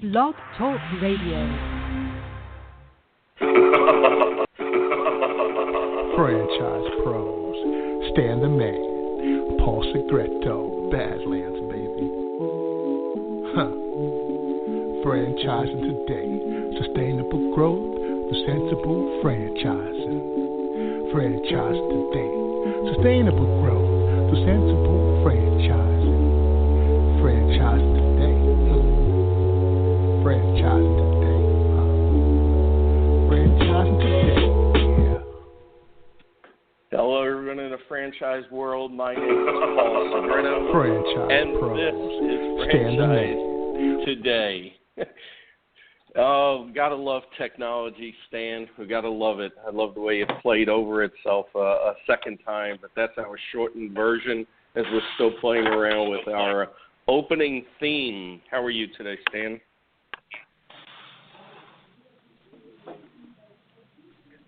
Blog Talk Radio. Franchise pros, Stan the Man, Paul Segreto, Badlands, baby. Franchising today, sustainable growth, the sensible franchising. Franchise today, sustainable growth, the sensible franchising. Franchise today, franchising today, franchising today, yeah. Hello, everyone in the franchise world. My name is Paul Segreto, and pros. This is Franchise Today. Oh, gotta love technology, Stan. We gotta love it. I love the way it played over itself a second time, but that's our shortened version as we're still playing around with our opening theme. How are you today, Stan?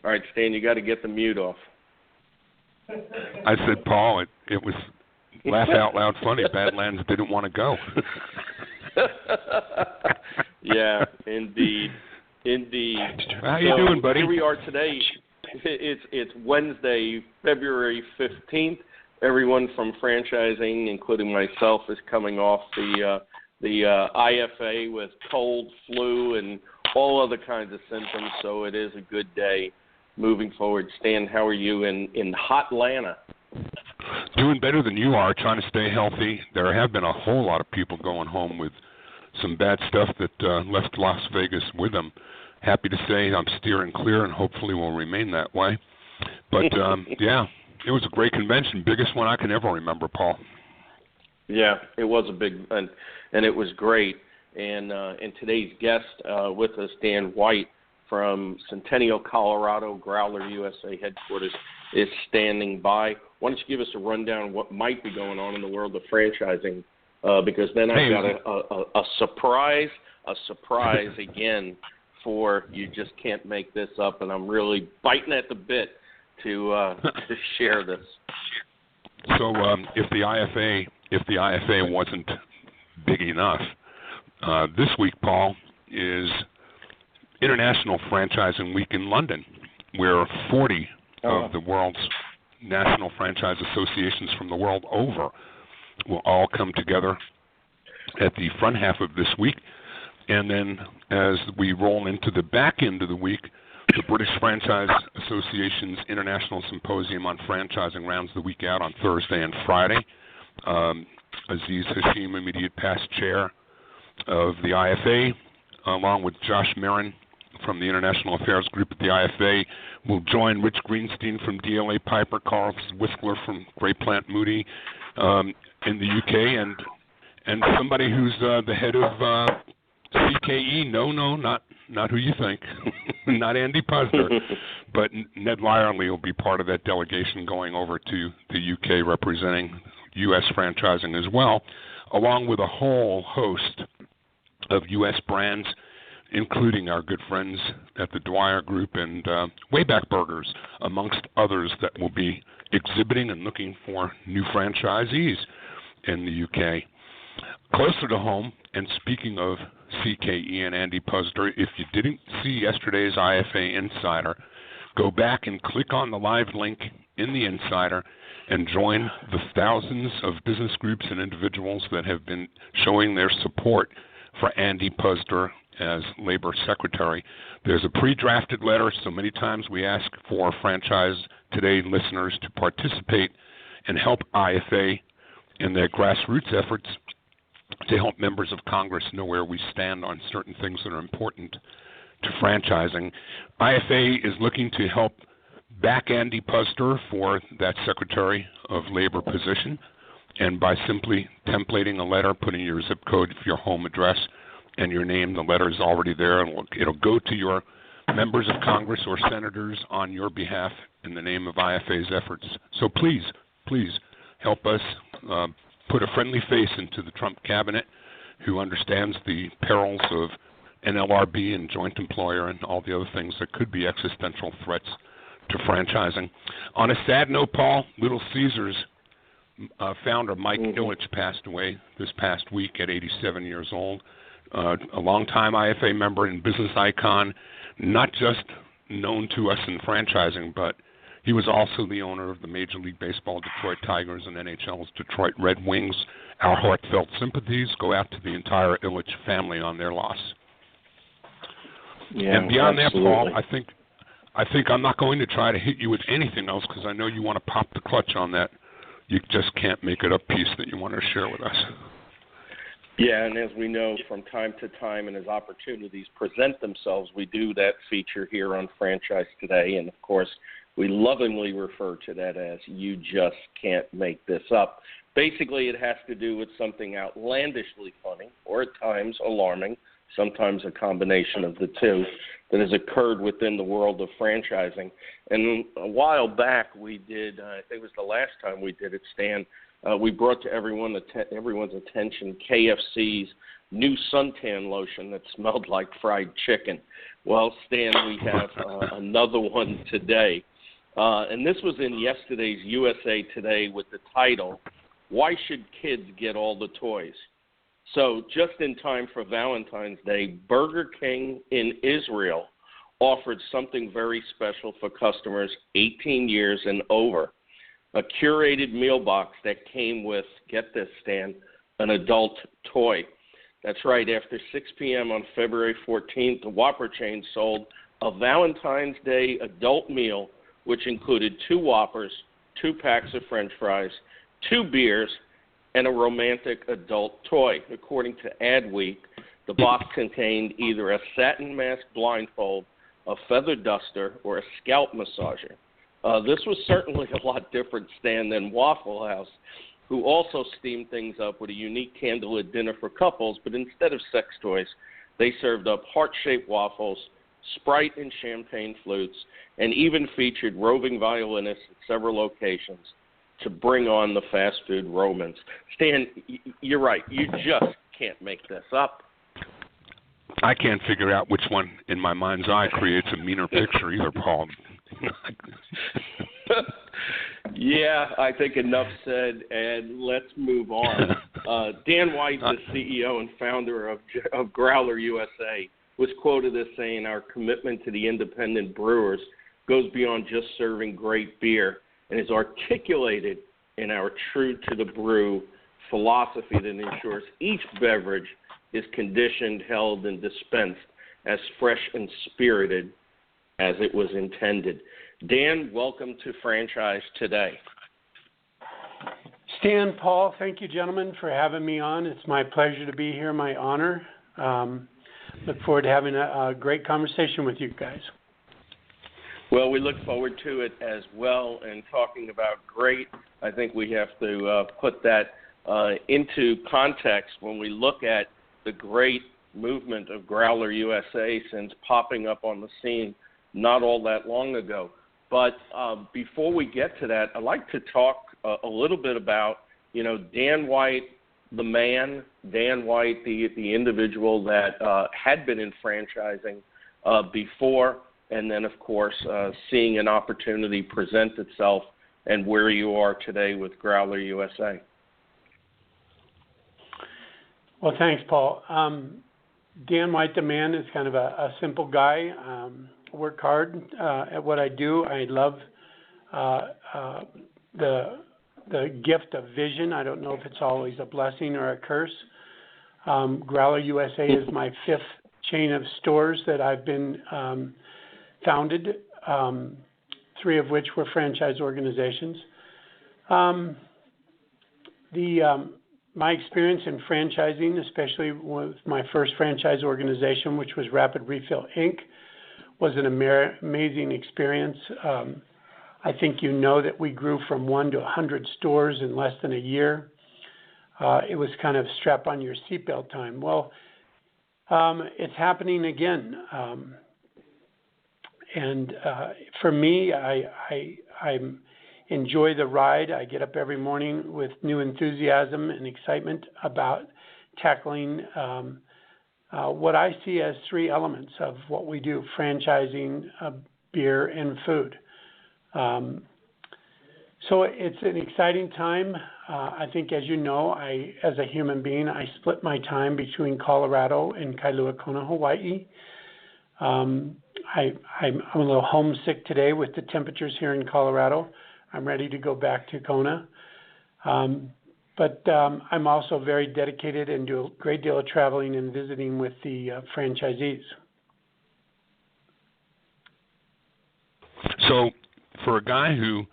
All right, Stan, you got to get the mute off. I said, Paul, it was laugh out loud funny. Badlands didn't want to go. Yeah, indeed. How you doing, buddy? Here we are today. It's Wednesday, February 15th. Everyone from franchising, including myself, is coming off the IFA with cold, flu, and all other kinds of symptoms. So it is a good day moving forward. Stan, how are you in hot Atlanta? Doing better than you are, trying to stay healthy. There have been a whole lot of people going home with some bad stuff that left Las Vegas with them. Happy to say I'm steering clear and hopefully will remain that way. But, yeah, it was a great convention, biggest one I can ever remember, Paul. Yeah, it was a big one, and it was great. And today's guest with us, Dan White from Centennial, Colorado, Growler USA headquarters, is standing by. Why don't you give us a rundown of what might be going on in the world of franchising? Because then I've got a surprise again for you. Just can't make this up, and I'm really biting at the bit to share this. So if the IFA wasn't big enough, this week, Paul, is International Franchising Week in London, where 40 of the world's national franchise associations from the world over will all come together at the front half of this week. And then as we roll into the back end of the week, the British Franchise Association's International Symposium on Franchising rounds the week out on Thursday and Friday. Aziz Hashim, immediate past chair of the IFA, along with Josh Marin from the International Affairs Group at the IFA, will join Rich Greenstein from DLA Piper, Carl Whistler from Great Plant Moody in the UK, and somebody who's the head of CKE. No, not who you think. Not Andy Puzder. But Ned Lyerly will be part of that delegation going over to the UK representing U.S. franchising as well, along with a whole host of U.S. brands, including our good friends at the Dwyer Group and Wayback Burgers, amongst others that will be exhibiting and looking for new franchisees in the UK. Closer to home, and speaking of CKE and Andy Puzder, if you didn't see yesterday's IFA Insider, go back and click on the live link in the Insider and join the thousands of business groups and individuals that have been showing their support for Andy Puzder as Labor Secretary. There's a pre-drafted letter, so many times we ask for Franchise Today listeners to participate and help IFA in their grassroots efforts to help members of Congress know where we stand on certain things that are important to franchising. IFA is looking to help back Andy Puzder for that Secretary of Labor position, and by simply templating a letter, putting your zip code for your home address and your name, the letter is already there, and it'll go to your members of Congress or senators on your behalf in the name of IFA's efforts. So please help us put a friendly face into the Trump cabinet, who understands the perils of NLRB and joint employer and all the other things that could be existential threats to franchising. On a sad note, Paul, Little Caesars founder Mike Ilitch passed away this past week at 87 years old. a longtime IFA member and business icon, not just known to us in franchising, but he was also the owner of the Major League Baseball Detroit Tigers and NHL's Detroit Red Wings. Our heartfelt sympathies go out to the entire Illich family on their loss. Yeah, and beyond absolutely. that, Paul, I think I'm not going to try to hit you with anything else because I know you want to pop the clutch on that. You just can't make it up piece that you want to share with us. Yeah, and as we know, from time to time and as opportunities present themselves, we do that feature here on Franchise Today. And, of course, we lovingly refer to that as You Just Can't Make This Up. Basically, it has to do with something outlandishly funny or at times alarming, sometimes a combination of the two, that has occurred within the world of franchising. And a while back we did, I think it was the last time we did it, Stan, we brought to everyone's attention KFC's new suntan lotion that smelled like fried chicken. Well, Stan, we have another one today. And this was in yesterday's USA Today with the title, Why Should Kids Get All the Toys? So just in time for Valentine's Day, Burger King in Israel offered something very special for customers 18 years and over. A curated meal box that came with, get this, Stan, an adult toy. That's right. After 6 p.m. on February 14th, the Whopper chain sold a Valentine's Day adult meal, which included 2 Whoppers, 2 packs of French fries, 2 beers, and a romantic adult toy. According to Adweek, the box contained either a satin mask blindfold, a feather duster, or a scalp massager. This was certainly a lot different, Stan, than Waffle House, who also steamed things up with a unique candlelit dinner for couples, but instead of sex toys, they served up heart-shaped waffles, Sprite and champagne flutes, and even featured roving violinists at several locations to bring on the fast food romance. Stan, you're right. You just can't make this up. I can't figure out which one in my mind's eye creates a meaner picture either, Paul. Yeah, I think enough said, and let's move on. Dan White, the CEO and founder of Growler USA, was quoted as saying, our commitment to the independent brewers goes beyond just serving great beer and is articulated in our true to the brew philosophy that ensures each beverage is conditioned, held, and dispensed as fresh and spirited as it was intended. Dan, welcome to Franchise Today. Stan, Paul, thank you, gentlemen, for having me on. It's my pleasure to be here, my honor. Look forward to having a great conversation with you guys. Well, we look forward to it as well. And talking about great, I think we have to put that into context when we look at the great movement of Growler USA since popping up on the scene not all that long ago. But before we get to that, I'd like to talk a little bit about, Dan White, the man, Dan White, the individual that had been in franchising before, and then, of course, seeing an opportunity present itself and where you are today with Growler USA. Well, thanks, Paul. Dan White, the man, is kind of a simple guy. Work hard at what I do. I love the gift of vision. I don't know if it's always a blessing or a curse. Growler USA is my 5th chain of stores that I've been founded, 3 of which were franchise organizations. My experience in franchising, especially with my first franchise organization, which was Rapid Refill, Inc., was an amazing experience. I think you know that we grew from 1 to 100 stores in less than a year. It was kind of strap on your seatbelt time. Well, it's happening again. And for me, I enjoy the ride. I get up every morning with new enthusiasm and excitement about tackling what I see as 3 elements of what we do: franchising, beer, and food. So it's an exciting time. I think, as you know, as a human being, I split my time between Colorado and Kailua Kona, Hawaii. I'm a little homesick today with the temperatures here in Colorado. I'm ready to go back to Kona. But I'm also very dedicated and do a great deal of traveling and visiting with the franchisees. So for a guy who,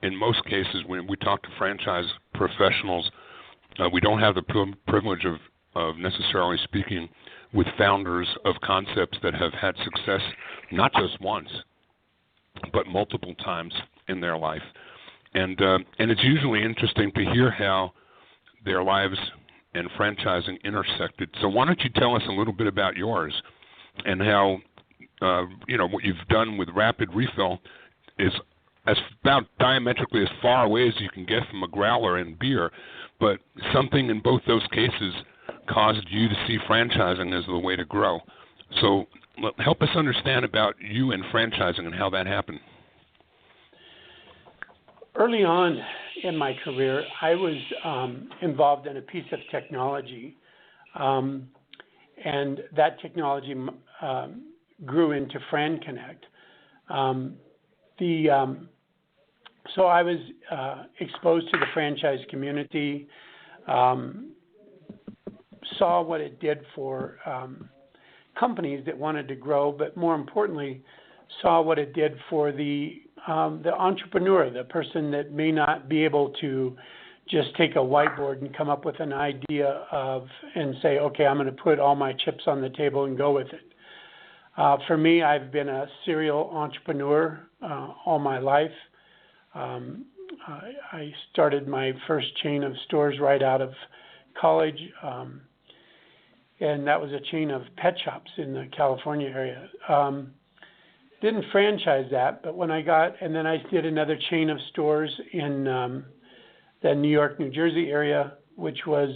in most cases, when we talk to franchise professionals, we don't have the privilege of necessarily speaking with founders of concepts that have had success not just once, but multiple times in their life. And it's usually interesting to hear how their lives and franchising intersected. So why don't you tell us a little bit about yours and how, what you've done with Rapid Refill is as about diametrically as far away as you can get from a growler and beer, but something in both those cases caused you to see franchising as the way to grow. So help us understand about you and franchising and how that happened. Early on in my career, I was involved in a piece of technology, and that technology grew into FranConnect. So I was exposed to the franchise community, saw what it did for companies that wanted to grow, but more importantly, saw what it did for the entrepreneur, the person that may not be able to just take a whiteboard and come up with an idea and say, okay, I'm going to put all my chips on the table and go with it. For me, I've been a serial entrepreneur all my life. I started my first chain of stores right out of college, and that was a chain of pet shops in the California area. Didn't franchise that, but then I did another chain of stores in the New York, New Jersey area, which was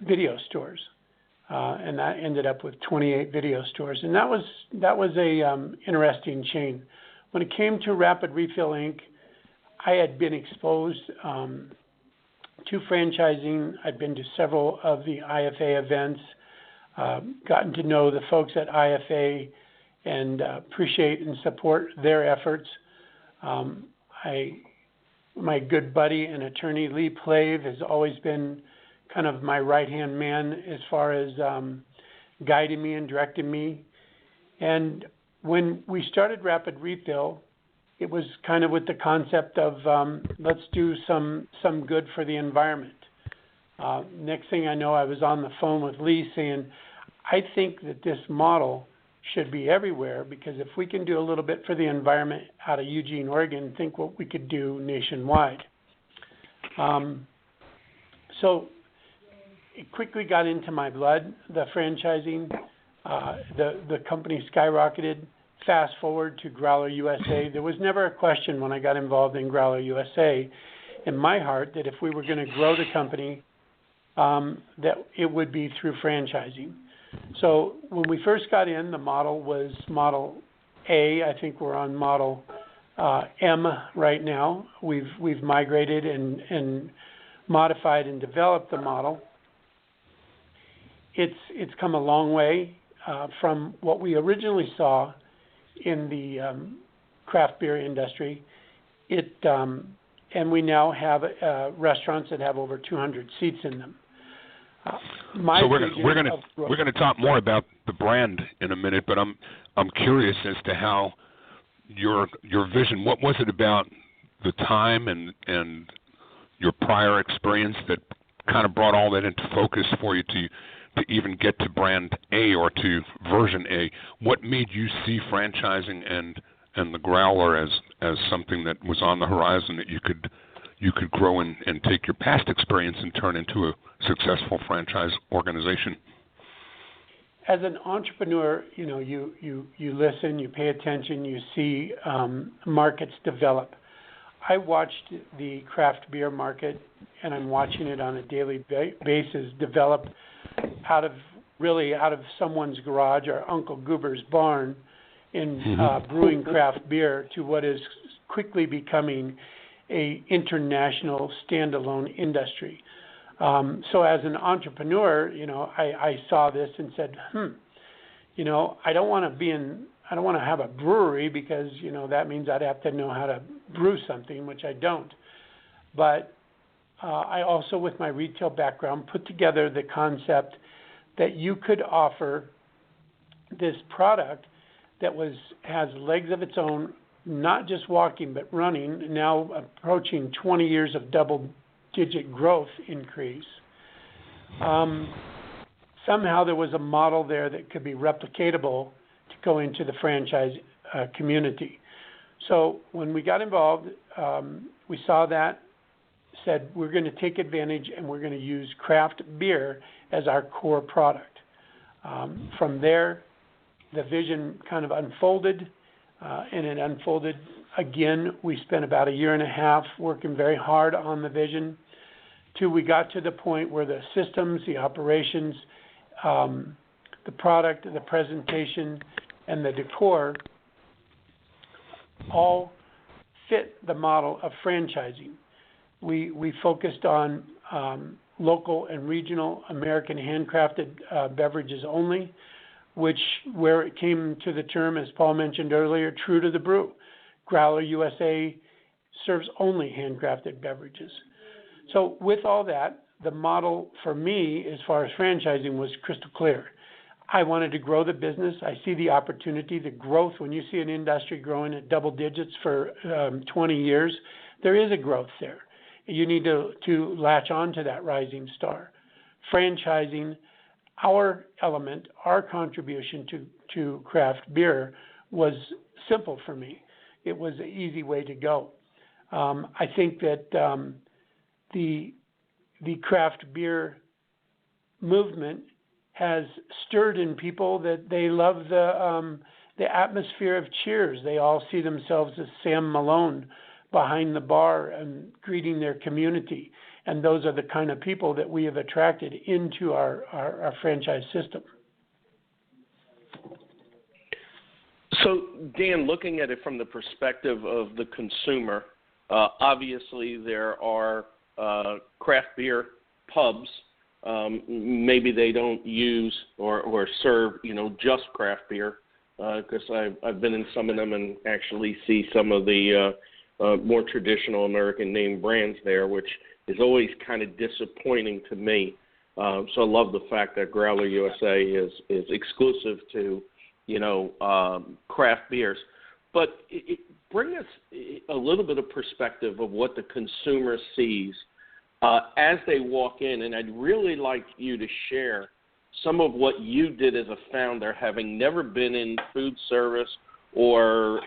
video stores. And that ended up with 28 video stores. And that was a interesting chain. When it came to Rapid Refill Inc., I had been exposed to franchising. I'd been to several of the IFA events, gotten to know the folks at IFA and appreciate and support their efforts. My good buddy and attorney, Lee Plave, has always been kind of my right-hand man as far as guiding me and directing me. And when we started Rapid Refill, it was kind of with the concept of let's do some good for the environment. Next thing I know, I was on the phone with Lee saying, I think that this model should be everywhere, because if we can do a little bit for the environment out of Eugene, Oregon, think what we could do nationwide. So it quickly got into my blood, the franchising. The company skyrocketed. Fast forward to Growler USA. There was never a question when I got involved in Growler USA in my heart that if we were going to grow the company, that it would be through franchising. So when we first got in, the model was Model A. I think we're on Model M right now. We've migrated and modified and developed the model. It's come a long way from what we originally saw in the craft beer industry. And we now have restaurants that have over 200 seats in them. So we're going to talk more about the brand in a minute, but I'm curious as to how your vision. What was it about the time and your prior experience that kind of brought all that into focus for you to even get to brand A or to version A? What made you see franchising and the Growler as something that was on the horizon that you could grow and take your past experience and turn into a successful franchise organization? As an entrepreneur, you listen, you pay attention, you see markets develop. I watched the craft beer market, and I'm watching it on a daily basis, develop out of someone's garage or Uncle Goober's barn in brewing craft beer to what is quickly becoming a international standalone industry. So as an entrepreneur, I saw this and said, I don't want to have a brewery because, that means I'd have to know how to brew something, which I don't. But I also, with my retail background, put together the concept that you could offer this product that has legs of its own, not just walking but running, now approaching 20 years of double-digit growth increase. Somehow there was a model there that could be replicatable to go into the franchise community. So when we got involved, we saw that, said we're going to take advantage and we're going to use craft beer as our core product. From there, the vision kind of unfolded, and it unfolded again. We spent about a year and a half working very hard on the vision till we got to the point where the systems, the operations, the product, the presentation, and the decor all fit the model of franchising. We focused on local and regional American handcrafted beverages only, where it came to the term, as Paul mentioned earlier, true to the brew. Growler USA serves only handcrafted beverages. So with all that, the model for me as far as franchising was crystal clear. I wanted to grow the business. I see the opportunity, the growth. When you see an industry growing at double digits for 20 years, there is a growth there. You need to latch on to that rising star. Franchising, our element, our contribution to craft beer was simple for me. It was an easy way to go. I think that the craft beer movement has stirred in people that they love the atmosphere of cheers. They all see themselves as Sam Malone behind the bar and greeting their community. And those are the kind of people that we have attracted into our franchise system. So, Dan, looking at it from the perspective of the consumer, obviously there are craft beer pubs. Maybe they don't use or serve, just craft beer, because I've been in some of them and actually see some of the more traditional American name brands there, which is always kind of disappointing to me. So I love the fact that Growler USA is exclusive to, craft beers. But bring us a little bit of perspective of what the consumer sees as they walk in, and I'd really like you to share some of what you did as a founder, having never been in food service or,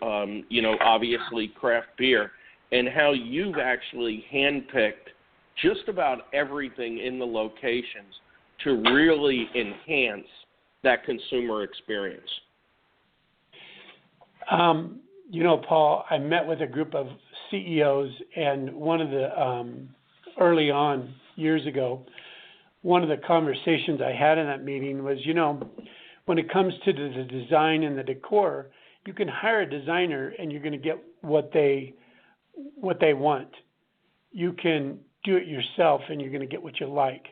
obviously craft beer, and how you've actually handpicked just about everything in the locations to really enhance that consumer experience. Paul, I met with a group of CEOs, and one of the early on, years ago, one of the conversations I had in that meeting was, when it comes to the design and the decor, you can hire a designer and you're going to get what they want. You can do it yourself and you're going to get what you like.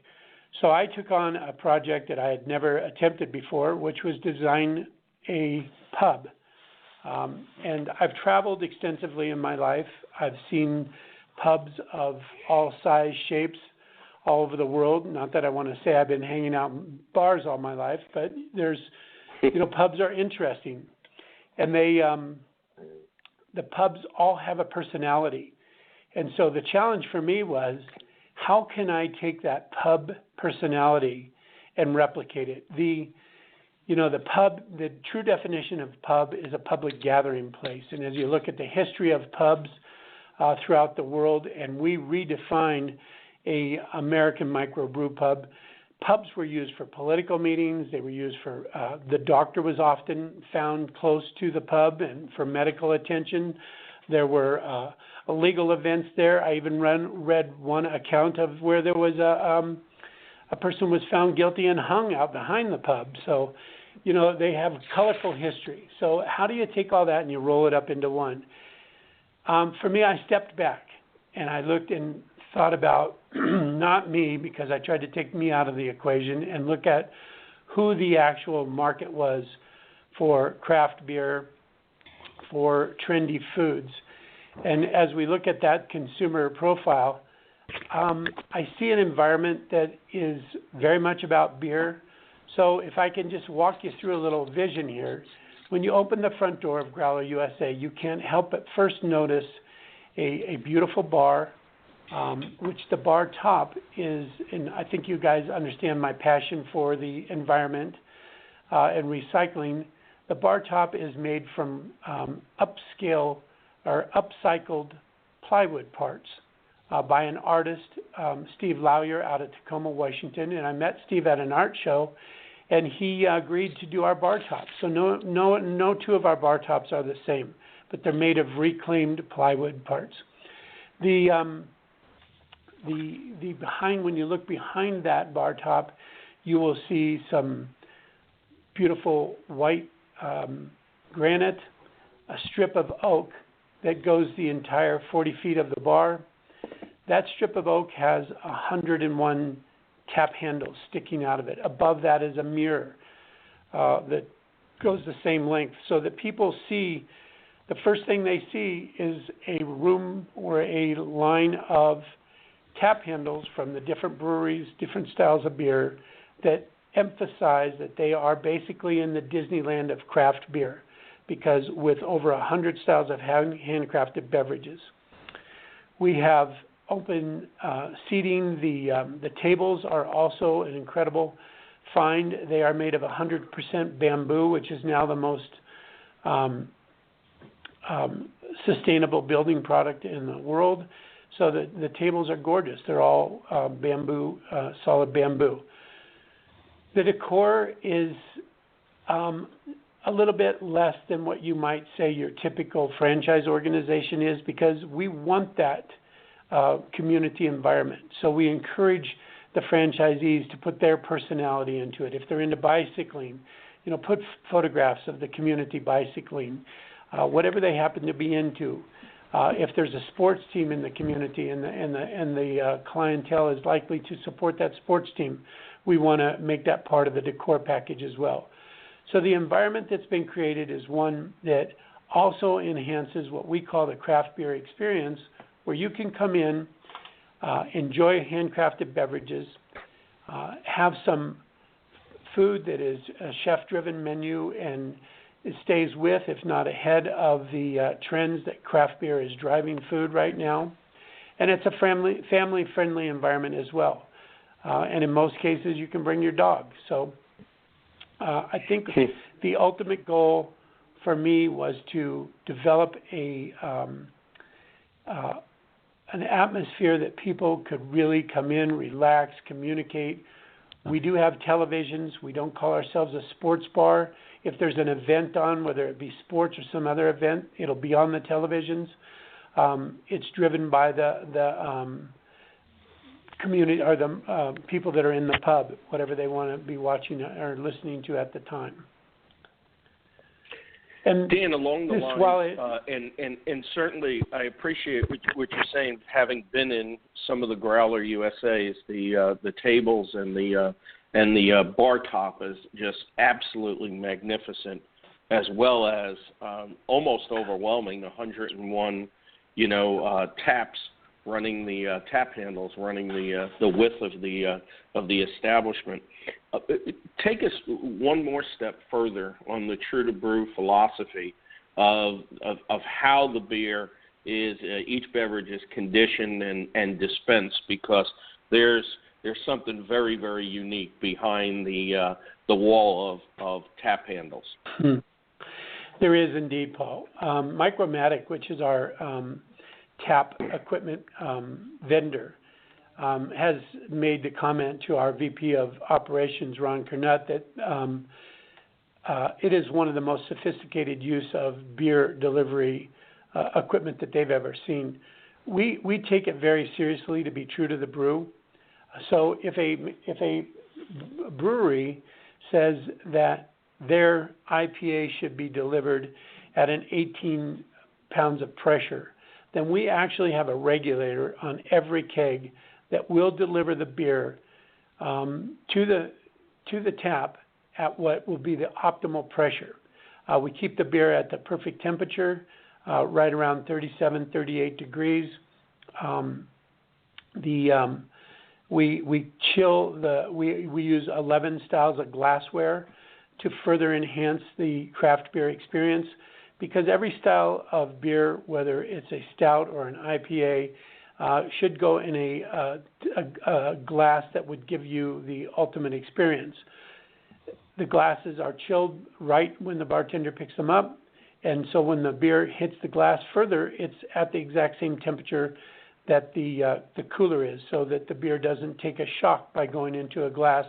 So I took on a project that I had never attempted before, which was design a pub. And I've traveled extensively in my life. I've seen pubs of all size, shapes, all over the world. Not that I want to say I've been hanging out in bars all my life, but there's, pubs are interesting. And the pubs all have a personality. And so the challenge for me was, how can I take that pub personality and replicate it? The pub, the true definition of pub is a public gathering place. And as you look at the history of pubs throughout the world, and we redefined a American microbrew pub, pubs were used for political meetings. They were used for, the doctor was often found close to the pub and for medical attention. There were legal events there. I even read one account of where there was a person was found guilty and hung out behind the pub. So, they have colorful history. So how do you take all that and you roll it up into one? For me, I stepped back and I looked and thought about not me, because I tried to take me out of the equation, and look at who the actual market was for craft beer, for trendy foods. And as we look at that consumer profile, I see an environment that is very much about beer. So if I can just walk you through a little vision here. When you open the front door of Growler USA, you can't help but first notice a beautiful bar, which the bar top is, and I think you guys understand my passion for the environment and recycling. The bar top is made from upscale or upcycled plywood parts by an artist, Steve Lawyer, out of Tacoma, Washington. And I met Steve at an art show, and he agreed to do our bar tops. So no two of our bar tops are the same, but they're made of reclaimed plywood parts. The behind, when you look behind that bar top, you will see some beautiful white granite, a strip of oak that goes the entire 40 feet of the bar. That strip of oak has 101 tap handles sticking out of it. Above that is a mirror that goes the same length, so that people see, the first thing they see is a room or a line of tap handles from the different breweries, different styles of beer, that emphasize that they are basically in the Disneyland of craft beer, because with over 100 styles of handcrafted beverages. We have open seating. The tables are also an incredible find. They are made of 100% bamboo, which is now the most sustainable building product in the world. So the tables are gorgeous. They're all bamboo, solid bamboo. The decor is a little bit less than what you might say your typical franchise organization is, because we want that community environment. So we encourage the franchisees to put their personality into it. If they're into bicycling, put photographs of the community bicycling, whatever they happen to be into. If there's a sports team in the community and the clientele is likely to support that sports team, we want to make that part of the decor package as well. So the environment that's been created is one that also enhances what we call the craft beer experience, where you can come in, enjoy handcrafted beverages, have some food that is a chef-driven menu, and it stays with, if not ahead of the trends that craft beer is driving food right now. And it's a family-friendly environment as well. And in most cases, you can bring your dog. So I think the ultimate goal for me was to develop an atmosphere that people could really come in, relax, communicate. We do have televisions. We don't call ourselves a sports bar. If there's an event on, whether it be sports or some other event, it'll be on the televisions. It's driven by the community or the people that are in the pub, whatever they want to be watching or listening to at the time. And Dan, along the line, and certainly I appreciate what you're saying, having been in some of the Growler USA's, the tables and the bar top is just absolutely magnificent, as well as almost overwhelming, 101, taps running the tap handles, running the width of the establishment. Take us one more step further on the True to Brew philosophy of how the beer is, each beverage is conditioned and dispensed, because there's something very, very unique behind the wall of tap handles. There is indeed, Paul. Micromatic, which is our tap equipment vendor, has made the comment to our VP of Operations, Ron Kernut, that it is one of the most sophisticated use of beer delivery equipment that they've ever seen. We take it very seriously to be true to the brew. So if a brewery says that their IPA should be delivered at an 18 pounds of pressure, then we actually have a regulator on every keg that will deliver the beer to the tap at what will be the optimal pressure. We keep the beer at the perfect temperature, right around 37, 38 degrees. We chill we use 11 styles of glassware to further enhance the craft beer experience, because every style of beer, whether it's a stout or an IPA, should go in a glass that would give you the ultimate experience. The glasses are chilled right when the bartender picks them up, and so when the beer hits the glass further, it's at the exact same temperature that the cooler is, so that the beer doesn't take a shock by going into a glass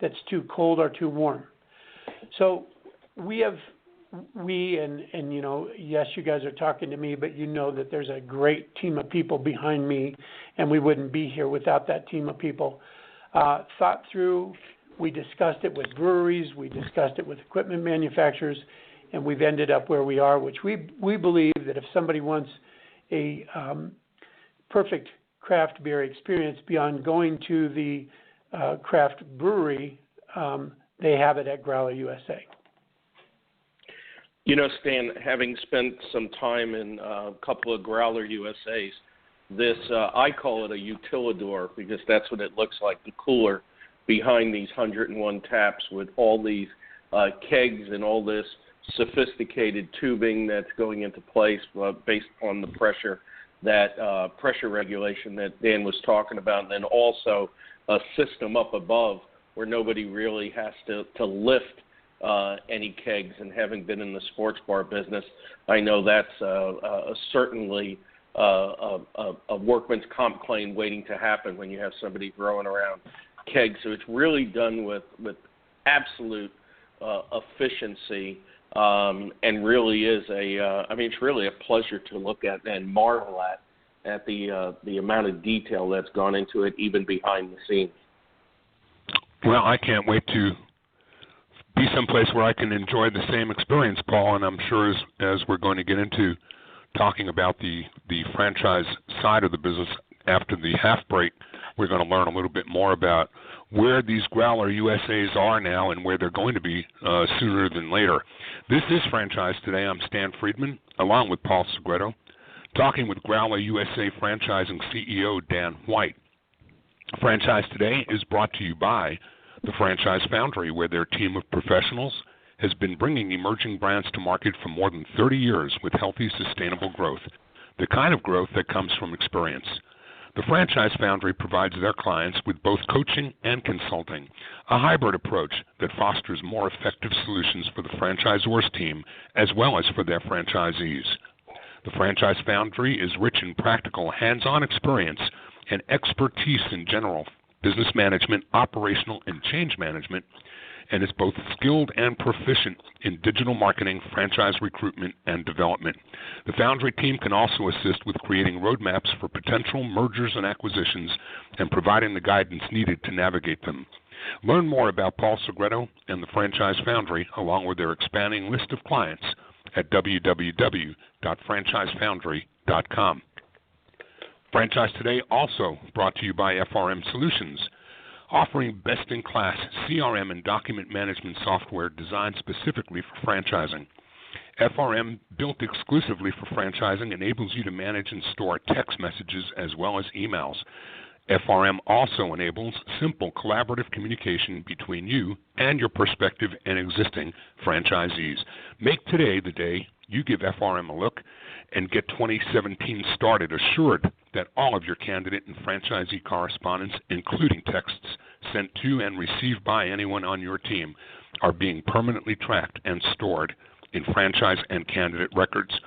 that's too cold or too warm. So and you know, yes, you guys are talking to me, but you know that there's a great team of people behind me, and we wouldn't be here without that team of people. Thought through, we discussed it with breweries, we discussed it with equipment manufacturers, and we've ended up where we are, which we believe that if somebody wants a perfect craft beer experience beyond going to the craft brewery, they have it at Growler USA. You know, Stan, having spent some time in a couple of Growler USAs, this, I call it a utilidor, because that's what it looks like, the cooler behind these 101 taps with all these kegs and all this sophisticated tubing that's going into place based on the pressure, that pressure regulation that Dan was talking about, and then also a system up above where nobody really has to lift any kegs. And having been in the sports bar business, I know that's certainly a workman's comp claim waiting to happen when you have somebody throwing around kegs. So it's really done with absolute efficiency, and really is it's really a pleasure to look at and marvel at the amount of detail that's gone into it, even behind the scenes. Well, I can't wait to be someplace where I can enjoy the same experience, Paul, and I'm sure as we're going to get into talking about the franchise side of the business after the half break, we're going to learn a little bit more about where these Growler USAs are now and where they're going to be sooner than later. This is Franchise Today. I'm Stan Friedman, along with Paul Segreto, talking with Growler USA Franchising CEO Dan White. Franchise Today is brought to you by the Franchise Foundry, where their team of professionals has been bringing emerging brands to market for more than 30 years with healthy, sustainable growth, the kind of growth that comes from experience. The Franchise Foundry provides their clients with both coaching and consulting, a hybrid approach that fosters more effective solutions for the franchisor's team as well as for their franchisees. The Franchise Foundry is rich in practical, hands-on experience and expertise in general business management, operational, and change management, and is both skilled and proficient in digital marketing, franchise recruitment, and development. The Foundry team can also assist with creating roadmaps for potential mergers and acquisitions and providing the guidance needed to navigate them. Learn more about Paul Segreto and the Franchise Foundry, along with their expanding list of clients, at www.franchisefoundry.com. Franchise Today also brought to you by FRM Solutions, offering best-in-class CRM and document management software designed specifically for franchising. FRM, built exclusively for franchising, enables you to manage and store text messages as well as emails. FRM also enables simple collaborative communication between you and your prospective and existing franchisees. Make today the day you give FRM a look and get 2017 started, assured that all of your candidate and franchisee correspondence, including texts sent to and received by anyone on your team, are being permanently tracked and stored in franchise and candidate records.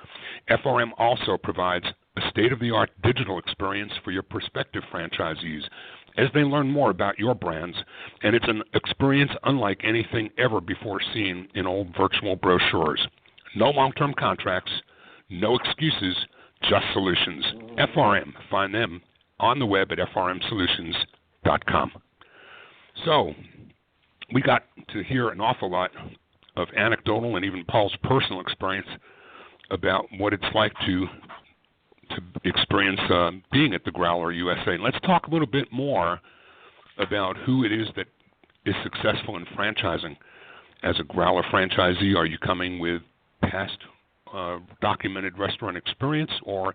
FRM also provides a state-of-the-art digital experience for your prospective franchisees as they learn more about your brands, and it's an experience unlike anything ever before seen in old virtual brochures. No long-term contracts, no excuses, just solutions. FRM, find them on the web at frmsolutions.com. So, we got to hear an awful lot of anecdotal and even Paul's personal experience about what it's like to to experience being at the Growler USA. Let's talk a little bit more about who it is that is successful in franchising. As a Growler franchisee, are you coming with past documented restaurant experience, or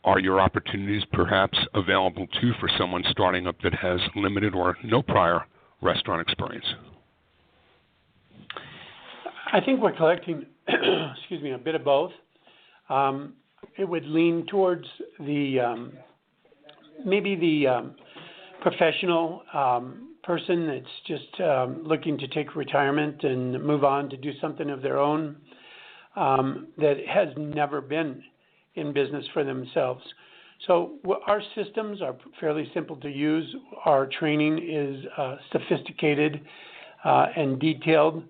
are your opportunities perhaps available too for someone starting up that has limited or no prior restaurant experience? I think we're collecting, a bit of both. It would lean towards the maybe the professional person that's just looking to take retirement and move on to do something of their own, that has never been in business for themselves. So our systems are fairly simple to use. Our training is sophisticated and detailed.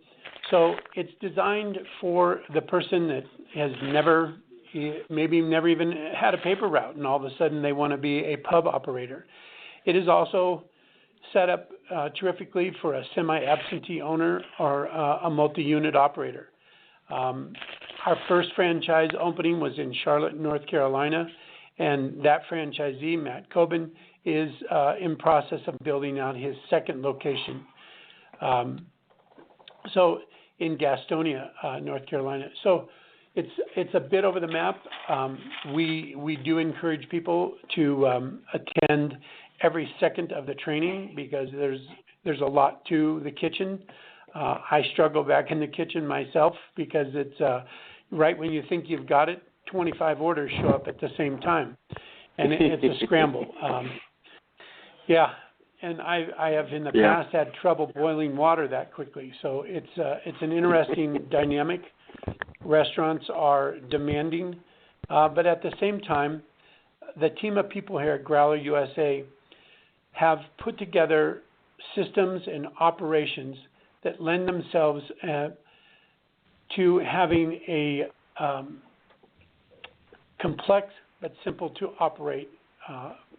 So it's designed for the person that has maybe never even had a paper route, and all of a sudden they want to be a pub operator. It is also set up terrifically for a semi-absentee owner or a multi-unit operator. Our first franchise opening was in Charlotte, North Carolina, and that franchisee, Matt Coben, is in process of building out his second location. So in Gastonia, North Carolina. So it's a bit over the map. We do encourage people to attend every second of the training because there's a lot to the kitchen. I struggle back in the kitchen myself because it's right when you think you've got it, 25 orders show up at the same time, and it's a scramble. And I have in the past had trouble boiling water that quickly. So it's an interesting dynamic. Restaurants are demanding, but at the same time, the team of people here at Growler USA have put together systems and operations that lend themselves to having a complex but simple to operate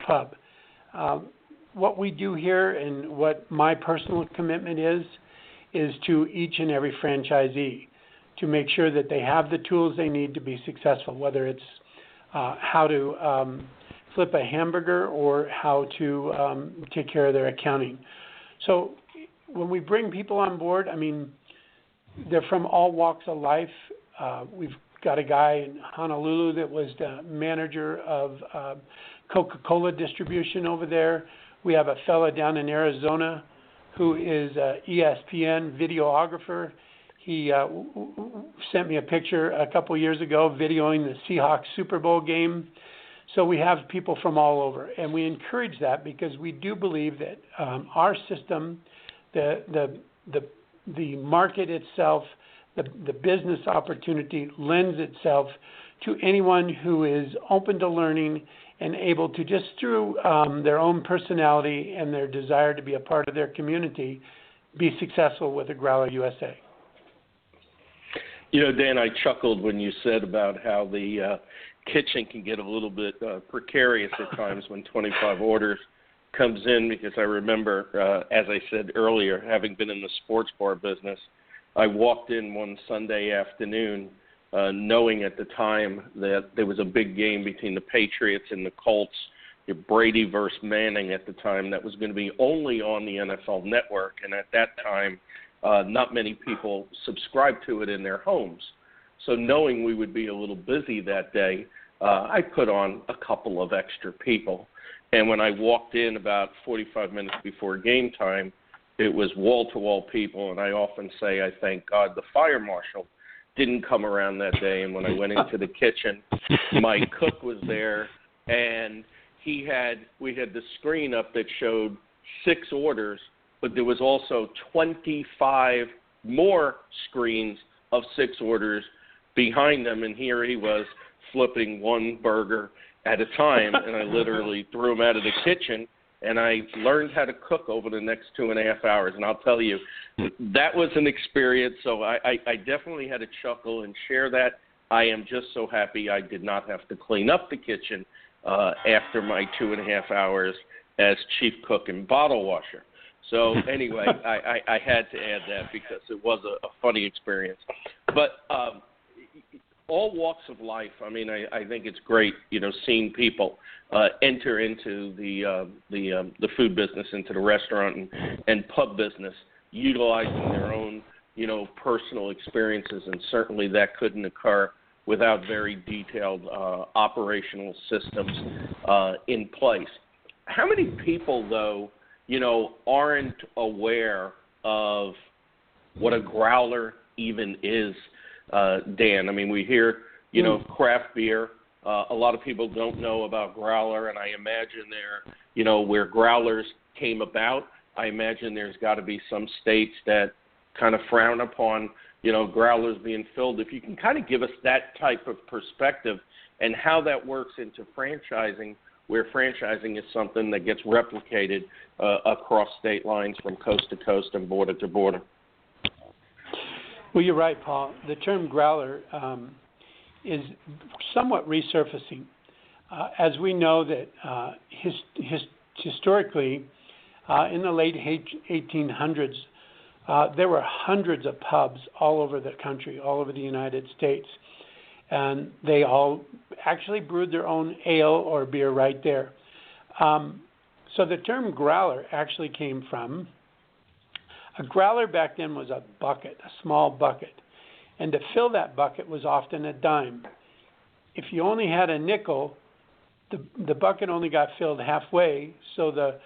pub. What we do here and what my personal commitment is to each and every franchisee to make sure that they have the tools they need to be successful, whether it's how to flip a hamburger or how to take care of their accounting. So when we bring people on board, I mean, they're from all walks of life. We've got a guy in Honolulu that was the manager of Coca-Cola distribution over there. We have a fella down in Arizona who is an ESPN videographer. He sent me a picture a couple years ago videoing the Seahawks Super Bowl game. So we have people from all over, and we encourage that because we do believe that our system, the market itself, the business opportunity lends itself to anyone who is open to learning and able to, just through their own personality and their desire to be a part of their community, be successful with the Growler USA. You know, Dan, I chuckled when you said about how the kitchen can get a little bit precarious at times when 25 orders comes in, because I remember, as I said earlier, having been in the sports bar business, I walked in one Sunday afternoon knowing at the time that there was a big game between the Patriots and the Colts, Brady versus Manning at the time, that was going to be only on the NFL Network, and at that time, not many people subscribed to it in their homes. So knowing we would be a little busy that day, I put on a couple of extra people. And when I walked in about 45 minutes before game time, it was wall-to-wall people, and I often say I thank God the fire marshal didn't come around that day. And when I went into the kitchen, my cook was there, and we had the screen up that showed 6 orders, but there was also 25 more screens of 6 orders behind them, and here he was flipping one burger at a time, and I literally threw him out of the kitchen, and I learned how to cook over the next 2.5 hours, and I'll tell you, that was an experience, so I definitely had a chuckle and share that. I am just so happy I did not have to clean up the kitchen after my 2.5 hours as chief cook and bottle washer. So anyway, I had to add that because it was a funny experience. But all walks of life. I mean, I think it's great, seeing people enter into the food business, into the restaurant and pub business, utilizing their own, personal experiences, and certainly that couldn't occur without very detailed operational systems in place. How many people, though, aren't aware of what a growler even is, Dan? I mean, we hear, craft beer. A lot of people don't know about growler, and I imagine where growlers came about, I imagine there's got to be some states that kind of frown upon, growlers being filled. If you can kind of give us that type of perspective and how that works into franchising, where franchising is something that gets replicated across state lines from coast to coast and border to border. Well, you're right, Paul. The term growler is somewhat resurfacing. As we know that historically, in the late 1800s, there were hundreds of pubs all over the country, all over the United States, and they all actually brewed their own ale or beer right there. So the term growler actually came from, a growler back then was a bucket, a small bucket, and to fill that bucket was often a dime. If you only had a nickel, the bucket only got filled halfway, so the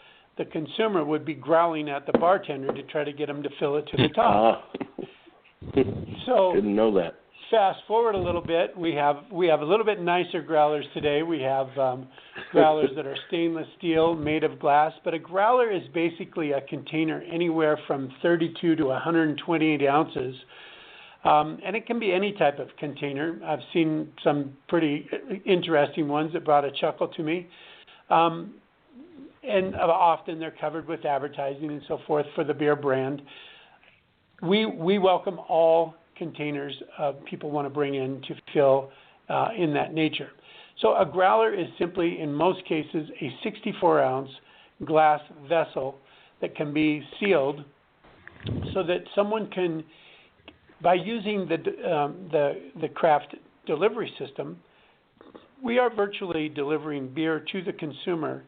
consumer would be growling at the bartender to try to get him to fill it to the top. So didn't know that. Fast forward a little bit, we have a little bit nicer growlers today. We have growlers that are stainless steel, made of glass, but a growler is basically a container anywhere from 32 to 128 ounces. And it can be any type of container. I've seen some pretty interesting ones that brought a chuckle to me. And often they're covered with advertising and so forth for the beer brand. We welcome all containers people want to bring in to fill in that nature. So a growler is simply, in most cases, a 64-ounce glass vessel that can be sealed so that someone can, by using the craft delivery system, we are virtually delivering beer to the consumer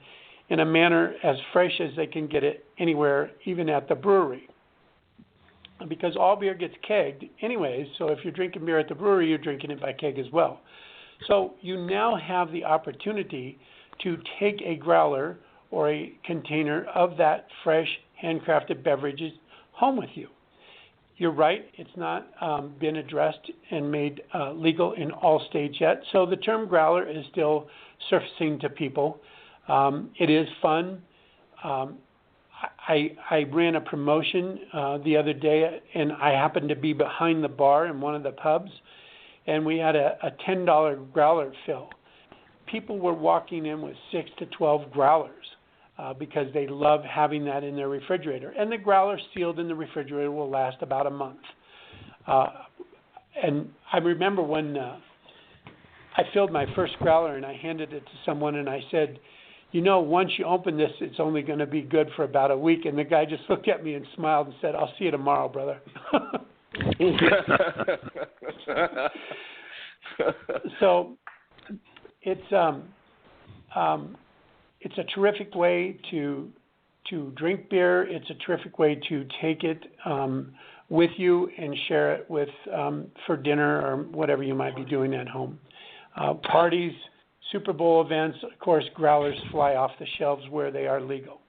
in a manner as fresh as they can get it anywhere, even at the brewery. Because all beer gets kegged anyways, so if you're drinking beer at the brewery, you're drinking it by keg as well. So you now have the opportunity to take a growler or a container of that fresh, handcrafted beverages home with you. You're right, it's not been addressed and made legal in all states yet, so the term growler is still surfacing to people. It is fun. I ran a promotion the other day, and I happened to be behind the bar in one of the pubs, and we had a $10 growler fill. People were walking in with 6 to 12 growlers because they love having that in their refrigerator. And the growler sealed in the refrigerator will last about a month. And I remember when I filled my first growler and I handed it to someone and I said, once you open this, it's only going to be good for about a week. And the guy just looked at me and smiled and said, "I'll see you tomorrow, brother." So it's a terrific way to drink beer. It's a terrific way to take it with you and share it with for dinner or whatever you might be doing at home. Parties, Super Bowl events, of course, growlers fly off the shelves where they are legal.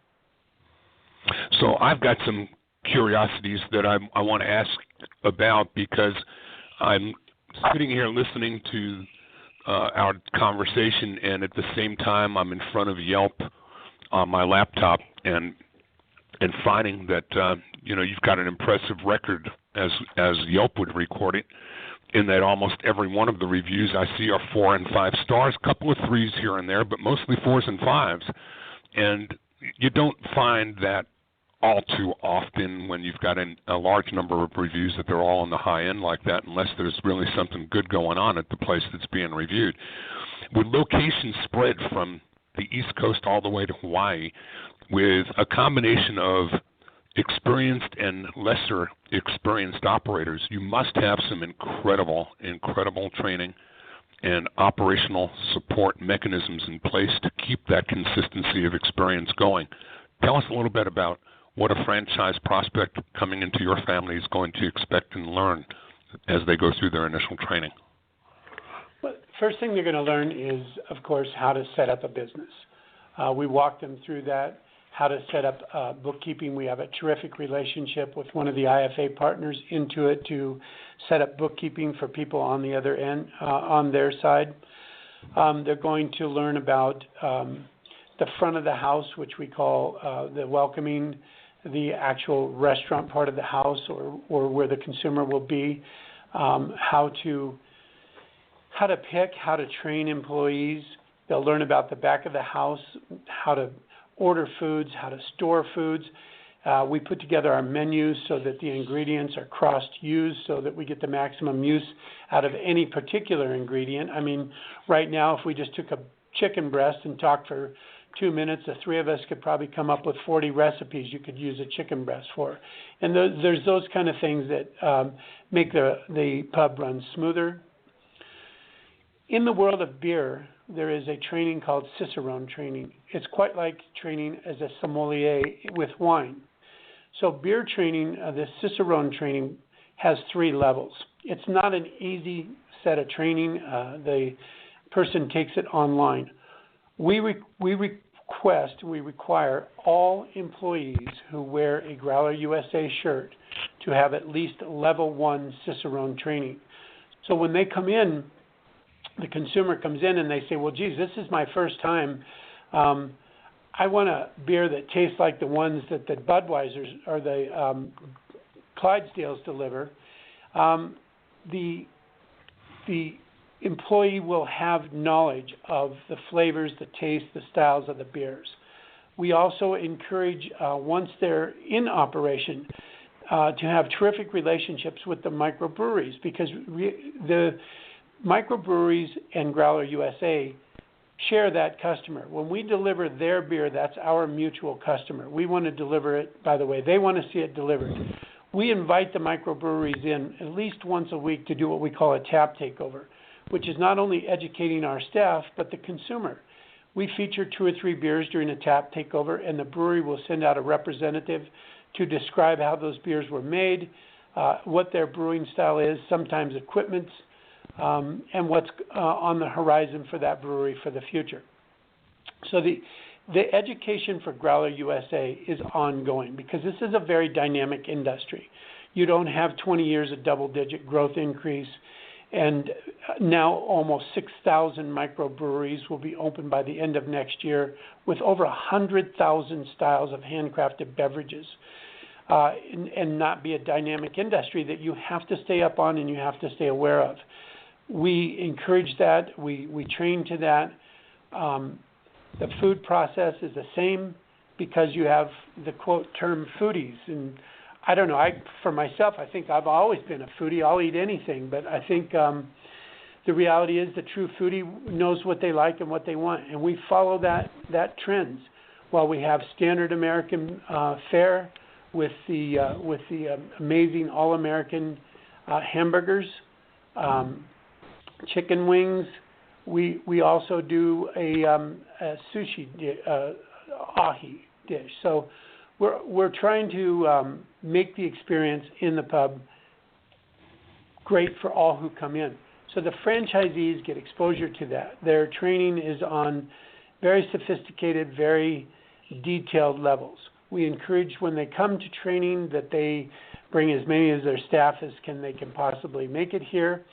So I've got some curiosities that I want to ask about because I'm sitting here listening to our conversation, and at the same time I'm in front of Yelp on my laptop and finding that you've got an impressive record as Yelp would record it, in that almost every one of the reviews I see are 4 and 5 stars, a couple of 3s here and there, but mostly 4s and 5s. And you don't find that all too often when you've got a large number of reviews that they're all on the high end like that, unless there's really something good going on at the place that's being reviewed. With locations spread from the East Coast all the way to Hawaii, with a combination of experienced and lesser experienced operators, you must have some incredible training and operational support mechanisms in place to keep that consistency of experience going. Tell us a little bit about what a franchise prospect coming into your family is going to expect and learn as they go through their initial training. Well, first thing they're going to learn is, of course, how to set up a business. We walk them through that, how to set up bookkeeping. We have a terrific relationship with one of the IFA partners into it to set up bookkeeping for people on the other end, on their side. They're going to learn about the front of the house, which we call the welcoming, the actual restaurant part of the house, or where the consumer will be, how to pick, how to train employees. They'll learn about the back of the house, how to order foods, how to store foods. We put together our menus so that the ingredients are cross-used so that we get the maximum use out of any particular ingredient. I mean, right now, if we just took a chicken breast and talked for 2 minutes, the three of us could probably come up with 40 recipes you could use a chicken breast for. And there's those kind of things that make the pub run smoother. In the world of beer, there is a training called Cicerone training. It's quite like training as a sommelier with wine. So beer training, the Cicerone training, has 3 levels. It's not an easy set of training. The person takes it online. We require all employees who wear a Growler USA shirt to have at least level 1 Cicerone training. So when they come in, the consumer comes in and they say, well, geez, this is my first time. I want a beer that tastes like the ones that the Budweisers or the Clydesdales deliver. The employee will have knowledge of the flavors, the taste, the styles of the beers. We also encourage, once they're in operation, to have terrific relationships with the microbreweries, because the microbreweries and Growler USA share that customer. When we deliver their beer, that's our mutual customer. We want to deliver it, by the way. They want to see it delivered. We invite the microbreweries in at least once a week to do what we call a tap takeover, which is not only educating our staff, but the consumer. We feature 2 or 3 beers during a tap takeover, and the brewery will send out a representative to describe how those beers were made, what their brewing style is, sometimes equipment, and what's on the horizon for that brewery for the future. So the education for Growler USA is ongoing because this is a very dynamic industry. You don't have 20 years of double-digit growth increase, and now almost 6,000 microbreweries will be open by the end of next year with over 100,000 styles of handcrafted beverages, and not be a dynamic industry that you have to stay up on and you have to stay aware of. We encourage that. We train to that. The food process is the same because you have the quote term foodies. And I don't know, for myself, I think I've always been a foodie. I'll eat anything. But I think the reality is the true foodie knows what they like and what they want. And we follow that trends. While we have standard American fare with the amazing all-American hamburgers, chicken wings. We also do a sushi ahi dish. So we're trying to make the experience in the pub great for all who come in. So the franchisees get exposure to that. Their training is on very sophisticated, very detailed levels. We encourage when they come to training that they bring as many of their staff as they can possibly make it here.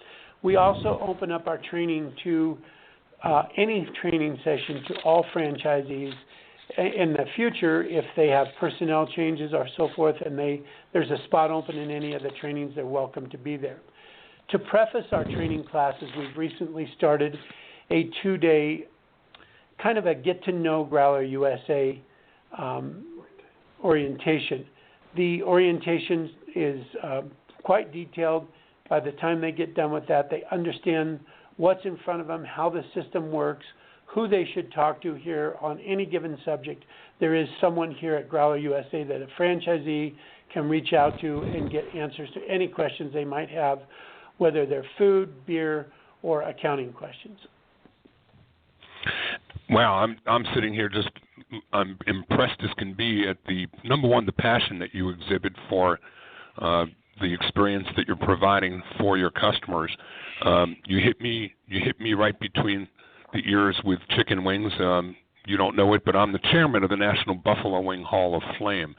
We also open up our training to any training session to all franchisees in the future if they have personnel changes or so forth and there's a spot open in any of the trainings, they're welcome to be there. To preface our training classes, we've recently started a 2-day kind of a get-to-know Growler USA orientation. The orientation is quite detailed. By the time they get done with that, they understand what's in front of them, how the system works, who they should talk to here on any given subject, there is someone here at Growler USA that a franchisee can reach out to and get answers to any questions they might have, whether they're food, beer, or accounting questions. Wow, I'm sitting here just I'm impressed as can be at the number one, the passion that you exhibit for the experience that you're providing for your customers. You hit me right between the ears with chicken wings. You don't know it, but I'm the chairman of the National Buffalo Wing Hall of Flame,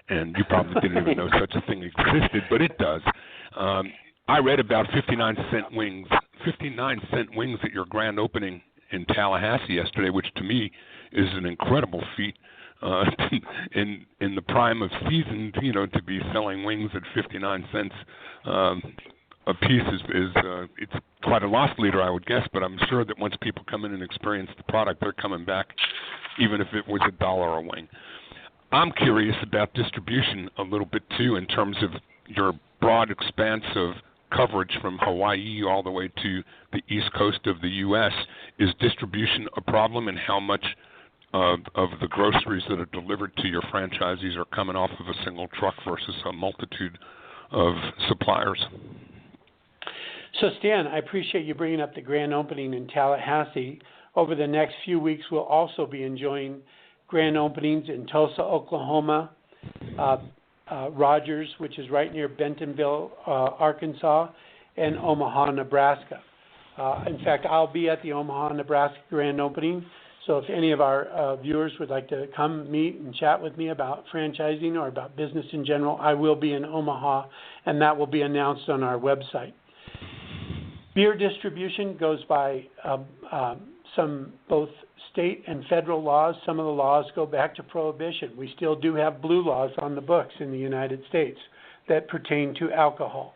and you probably didn't even know such a thing existed, but it does. I read about 59-cent wings at your grand opening in Tallahassee yesterday, which to me is an incredible feat in the prime of season. To be selling wings at 59 cents a piece is it's quite a loss leader, I would guess. But I'm sure that once people come in and experience the product, they're coming back, even if it was $1 a wing. I'm curious about distribution a little bit too, in terms of your broad expanse of coverage from Hawaii all the way to the east coast of the U.S. Is distribution a problem, and how much of the groceries that are delivered to your franchisees are coming off of a single truck versus a multitude of suppliers? So, Stan, I appreciate you bringing up the grand opening in Tallahassee. Over the next few weeks, we'll also be enjoying grand openings in Tulsa, Oklahoma, Rogers, which is right near Bentonville, Arkansas, and Omaha, Nebraska. In fact, I'll be at the Omaha, Nebraska grand opening. So if any of our viewers would like to come meet and chat with me about franchising or about business in general, I will be in Omaha, and that will be announced on our website. Beer distribution goes by some both state and federal laws. Some of the laws go back to Prohibition. We still do have blue laws on the books in the United States that pertain to alcohol.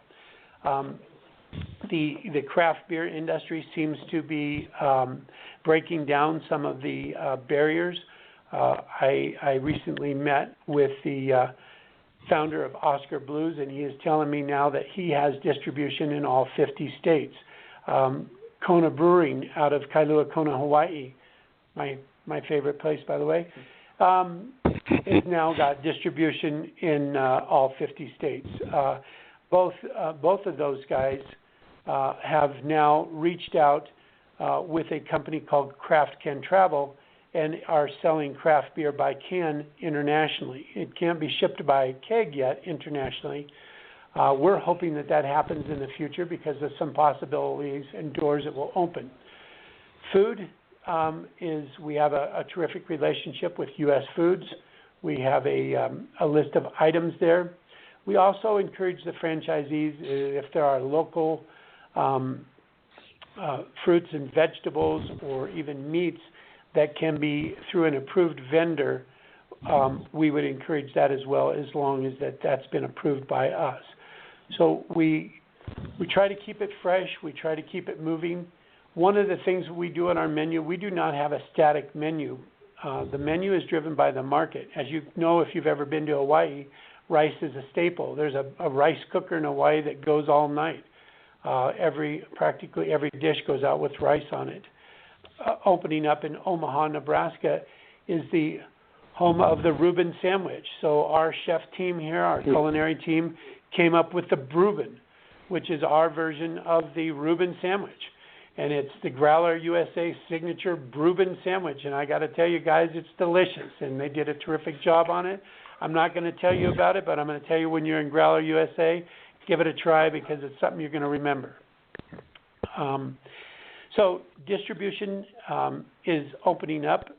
The craft beer industry seems to be breaking down some of the barriers. I recently met with the founder of Oscar Blues, and he is telling me now that he has distribution in all 50 states. Kona Brewing out of Kailua Kona, Hawaii, my favorite place, by the way, has now got distribution in all 50 states. Both of those guys have now reached out with a company called Craft Can Travel and are selling craft beer by can internationally. It can't be shipped by keg yet internationally. We're hoping that happens in the future because of some possibilities and doors that will open. Food we have a terrific relationship with U.S. Foods. We have a list of items there. We also encourage the franchisees, if there are local fruits and vegetables or even meats that can be through an approved vendor, we would encourage that as well, as long as that's been approved by us. So we try to keep it fresh. We try to keep it moving. One of the things we do on our menu, we do not have a static menu. The menu is driven by the market. As you know, if you've ever been to Hawaii, rice is a staple. There's a rice cooker in Hawaii that goes all night. Practically every dish goes out with rice on it. Opening up in Omaha, Nebraska, is the home of the Reuben sandwich. So our chef team here, our culinary team, came up with the Breuben, which is our version of the Reuben sandwich. And it's the Growler USA signature Breuben sandwich. And I got to tell you guys, it's delicious. And they did a terrific job on it. I'm not going to tell you about it, but I'm going to tell you when you're in Growler USA, give it a try because it's something you're going to remember. So distribution is opening up.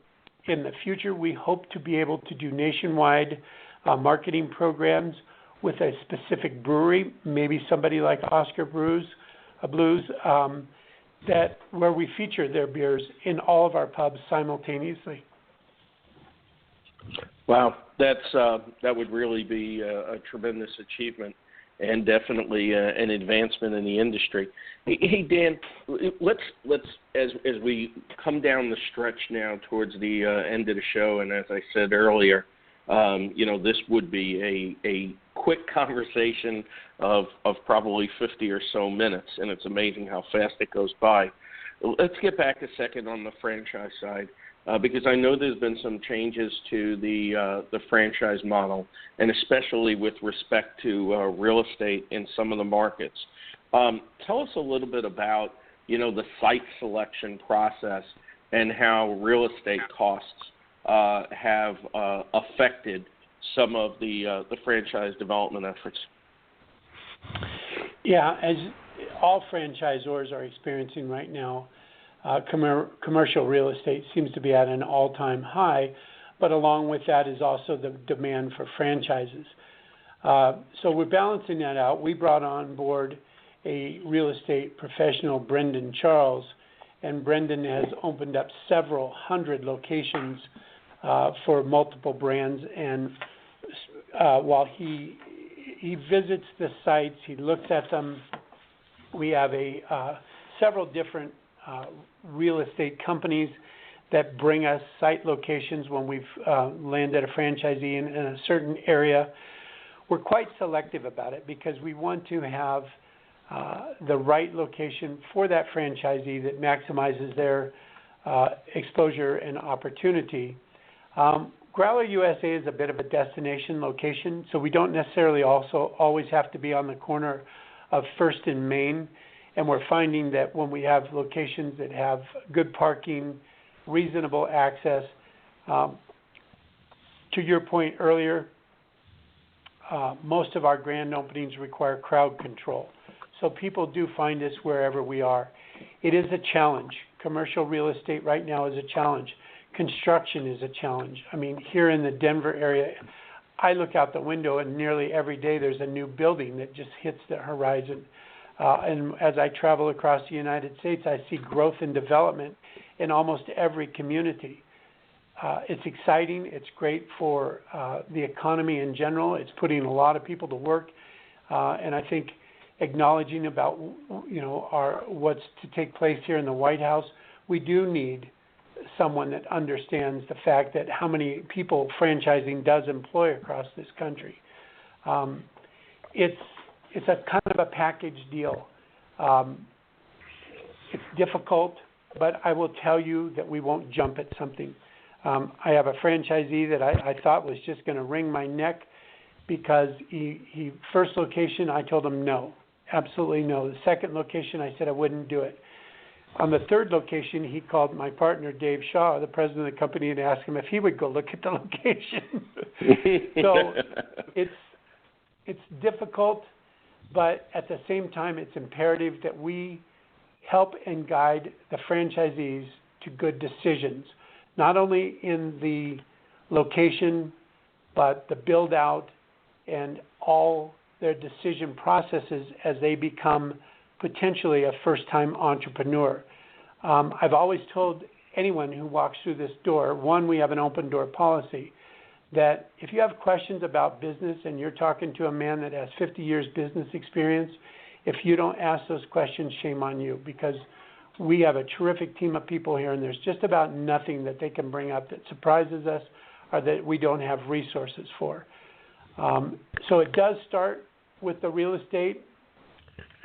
In the future, we hope to be able to do nationwide marketing programs with a specific brewery, maybe somebody like Oscar Blues, where we feature their beers in all of our pubs simultaneously. Wow, that would really be a tremendous achievement, and definitely an advancement in the industry. Hey Dan, let's as we come down the stretch now towards the end of the show, and as I said earlier, this would be a quick conversation of probably 50 or so minutes, and it's amazing how fast it goes by. let's get back a second on the franchise side. Because I know there's been some changes to the franchise model, and especially with respect to real estate in some of the markets. Tell us a little bit about, the site selection process and how real estate costs have affected some of the franchise development efforts. Yeah, as all franchisors are experiencing right now, commercial real estate seems to be at an all-time high, but along with that is also the demand for franchises. So we're balancing that out. We brought on board a real estate professional, Brendan Charles, and Brendan has opened up several hundred locations for multiple brands. And while he visits the sites, he looks at them. We have several different real estate companies that bring us site locations when we've landed a franchisee in a certain area. We're quite selective about it because we want to have the right location for that franchisee that maximizes their exposure and opportunity. Growler USA is a bit of a destination location, so we don't necessarily also always have to be on the corner of First and Main. And we're finding that when we have locations that have good parking, reasonable access, to your point earlier, most of our grand openings require crowd control. So people do find us wherever we are. It is a challenge. Commercial real estate right now is a challenge. Construction is a challenge. I mean, here in the Denver area, I look out the window and nearly every day there's a new building that just hits the horizon. And as I travel across the United States, I see growth and development in almost every community. It's exciting. It's great for the economy in general. It's putting a lot of people to work. And I think acknowledging about, what's to take place here in the White House, we do need someone that understands the fact that how many people franchising does employ across this country. It's a kind of a package deal. It's difficult, but I will tell you that we won't jump at something. I have a franchisee that I thought was just going to wring my neck because he first location, I told him no, absolutely no. The second location, I said I wouldn't do it. On the third location, he called my partner, Dave Shaw, the president of the company, and asked him if he would go look at the location. So it's difficult. But at the same time, it's imperative that we help and guide the franchisees to good decisions, not only in the location, but the build out and all their decision processes as they become potentially a first-time entrepreneur. I've always told anyone who walks through this door, one, we have an open door policy, that if you have questions about business and you're talking to a man that has 50 years business experience, if you don't ask those questions, shame on you, because we have a terrific team of people here and there's just about nothing that they can bring up that surprises us or that we don't have resources for. So it does start with the real estate,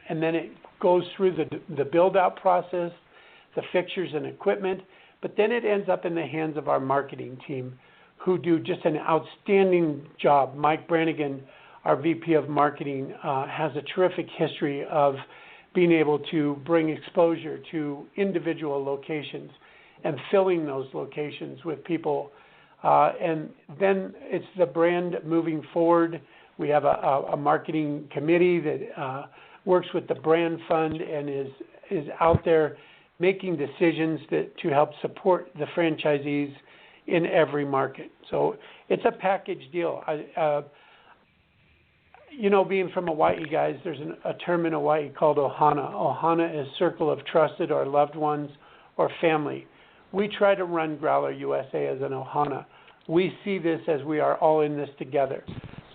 and then it goes through the build-out process, the fixtures and equipment, but then it ends up in the hands of our marketing team, who do just an outstanding job. Mike Brannigan, our VP of Marketing, has a terrific history of being able to bring exposure to individual locations and filling those locations with people. And then it's the brand moving forward. We have a marketing committee that works with the brand fund and is out there making decisions to help support the franchisees in every market. So it's a package deal. Being from Hawaii, guys, there's a term in Hawaii called ohana. Ohana is circle of trusted or loved ones or family. We try to run Growler USA as an ohana. We see this as we are all in this together.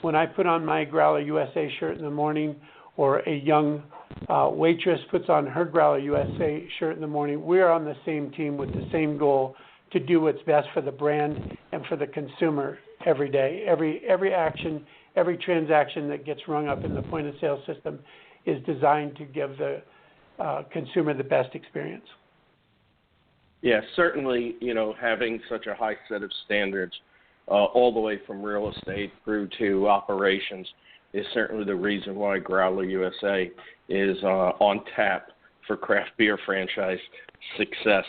When I put on my Growler USA shirt in the morning, or a young waitress puts on her Growler USA shirt in the morning, we're on the same team with the same goal to do what's best for the brand and for the consumer every day. Every action, every transaction that gets rung up in the point of sale system is designed to give the consumer the best experience. Yeah, certainly, having such a high set of standards all the way from real estate through to operations is certainly the reason why Growler USA is on tap for craft beer franchise success.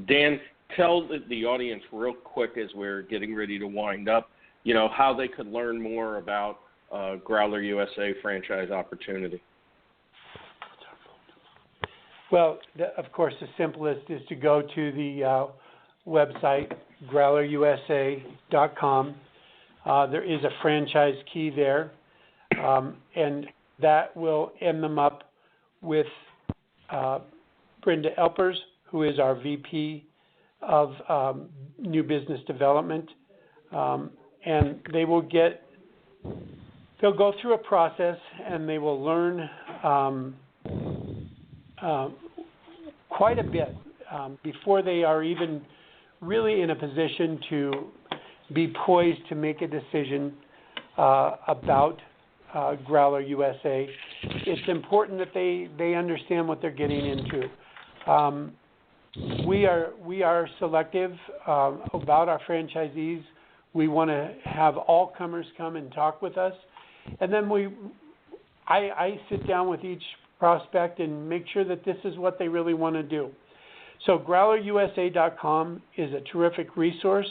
Dan, tell the audience real quick as we're getting ready to wind up, how they could learn more about Growler USA franchise opportunity. Well, of course, the simplest is to go to the website, growlerusa.com. There is a franchise key there, and that will end them up with Brenda Elpers, who is our VP of New Business Development, and they'll go through a process and they will learn quite a bit before they are even really in a position to be poised to make a decision about Growler USA. It's important that they understand what they're getting into. We are selective about our franchisees. We want to have all comers come and talk with us, and then I sit down with each prospect and make sure that this is what they really want to do. So growlerusa.com is a terrific resource.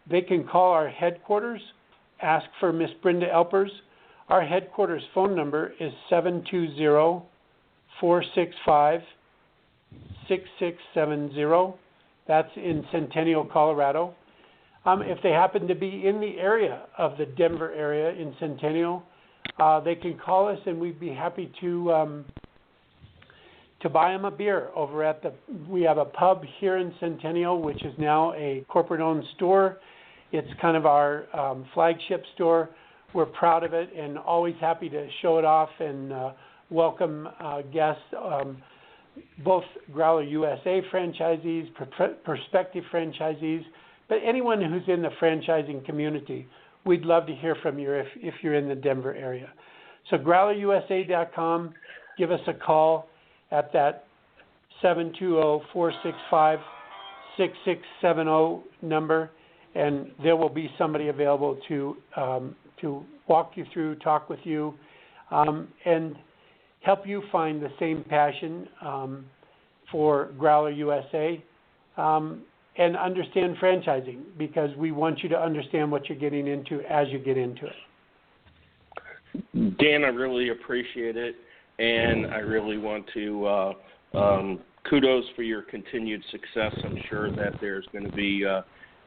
They can call our headquarters, ask for Miss Brenda Elpers. Our headquarters phone number is 720-465-6670. That's in Centennial, Colorado. If they happen to be in the area of the Denver area in Centennial, they can call us, and we'd be happy to buy them a beer over at we have a pub here in Centennial, which is now a corporate-owned store. It's kind of our flagship store. We're proud of it and always happy to show it off and welcome guests, both Growler USA franchisees, prospective franchisees, but anyone who's in the franchising community. We'd love to hear from you if you're in the Denver area. So growlerusa.com, give us a call at that 720-465-6670 number, and there will be somebody available to walk you through, talk with you, and help you find the same passion for Growler USA and understand franchising, because we want you to understand what you're getting into as you get into it. Dan, I really appreciate it, and I really want to kudos for your continued success. I'm sure that there's going to be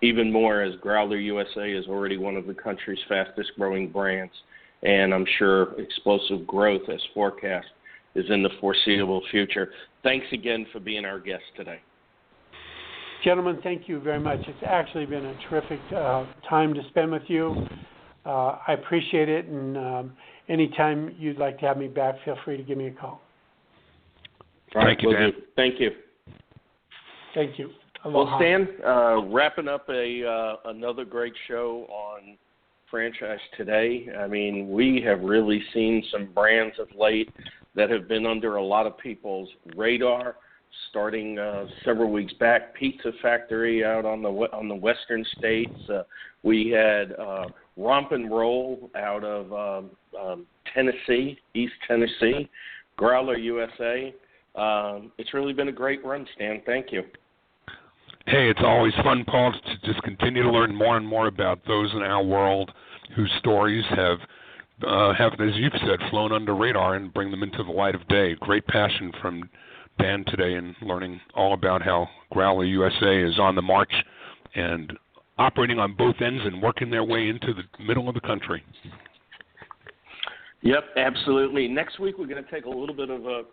even more, as Growler USA is already one of the country's fastest growing brands, and I'm sure explosive growth as forecast is in the foreseeable future. Thanks again for being our guest today. Gentlemen, thank you very much. It's actually been a terrific time to spend with you. I appreciate it, and anytime you'd like to have me back, feel free to give me a call. Thank you, Dan. Thank you. Thank you. Well, Aloha. Stan, wrapping up another great show on franchise today. I mean, we have really seen some brands of late that have been under a lot of people's radar. Starting several weeks back, Pizza Factory out on the western states. We had Romp and Roll out of Tennessee, East Tennessee, Growler USA. It's really been a great run, Stan. Thank you. Hey, it's always fun, Paul, to just continue to learn more and more about those in our world whose stories have, as you've said, flown under radar and bring them into the light of day. Great passion from Dan today in learning all about how Growler USA is on the march and operating on both ends and working their way into the middle of the country. Yep, absolutely. Next week we're going to take a little bit of a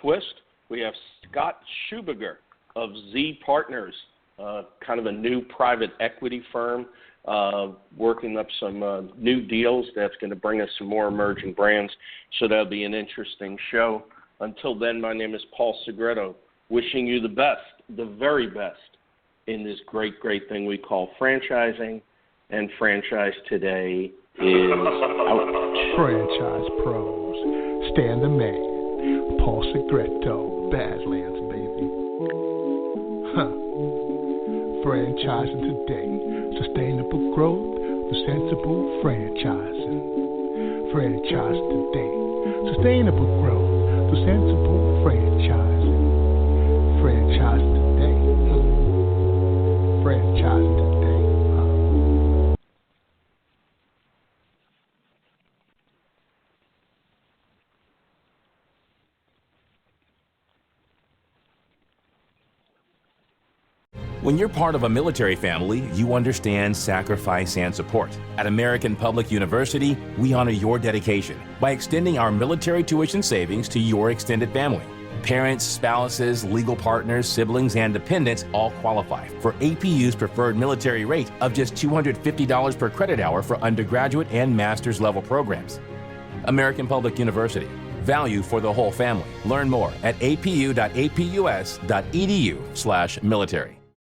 twist. We have Scott Schubiger of Z Partners, kind of a new private equity firm, working up some new deals that's going to bring us some more emerging brands. So that'll be an interesting show. Until then, my name is Paul Segreto, wishing you the best, the very best, in this great, great thing we call franchising. And franchise today is out. Franchise pros, Stan the Man, Paul Segreto, Badlands, baby. Franchising today. Sustainable growth through sensible franchising. Franchise today. Sustainable growth through sensible franchising. Franchise today. Franchise today. When you're part of a military family, you understand sacrifice and support. At American Public University, we honor your dedication by extending our military tuition savings to your extended family. Parents, spouses, legal partners, siblings, and dependents all qualify for APU's preferred military rate of just $250 per credit hour for undergraduate and master's level programs. American Public University. Value for the whole family. Learn more at apu.apus.edu/military.